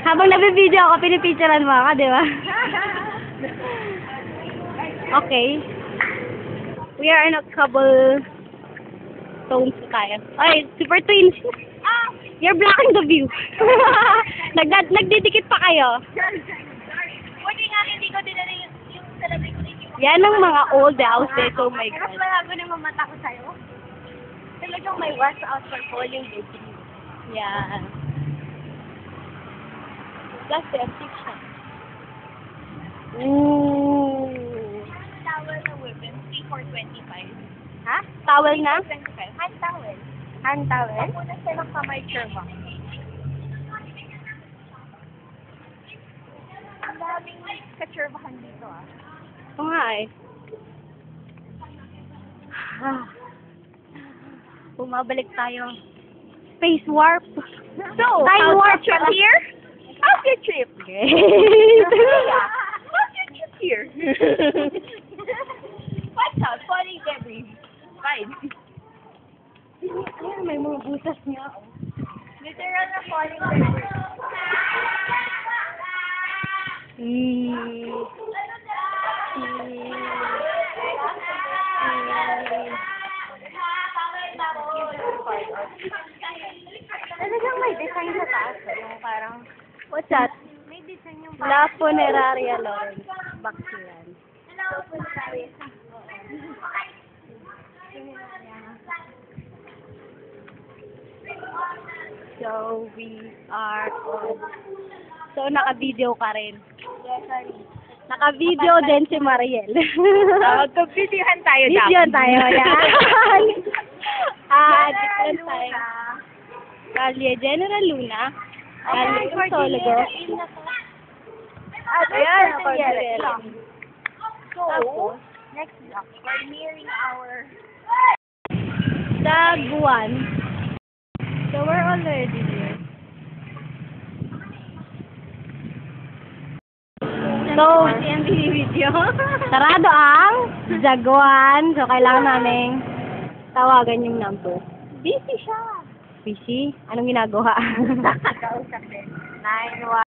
Habang nabibideo ako, pinipicturean mo ako, di ba? Okay. We are in a couple tones tayo. Ay, super twins. You're blocking the view. Nagdidikit pa kayo. Buti nga hindi ko dinala yung salamin ko din yung... Yan ang mga old houses. Oh my Mas God. malago na mamata ko sa'yo. Talagang may watch out for falling baby. Yeah. Plus, septic siya. Ooh. Towel na women, 3,425. Ha? Towel na? 25. Hand towel. Hand towel? Ako na silang kamay curva. Ang daming ka-curvahan dito ah. Oo nga eh. Bumabalik tayo. Space warp. So, Time warp trip pala. here? How's your trip? Okay. How's your trip here? What's up? Falling debris. Fine. Ayan, may mga butas niya. Literal na falling debris. Talagang may design sa taas. Yung parang, what's that? May design yung La Funeraria Lawrence. Baksilan. Hello, Pulsaris. So, we are on. So, naka-video ka rin. Yes, sorry. Naka-video din si Mariel. Magpapitihan tayo daw. Video tayo, yan. Different tayo. Kalye General Luna. Kalye Crisologo. Ayan, Cordillera. So, Tapos, next block, we're nearing our... Daguan. So, we're already here. So, video. Sarado ang Daguan. So, kailangan naming tawagan yung number. Busy siya. Busy? Anong ginagawa? Kausap din. 9-1.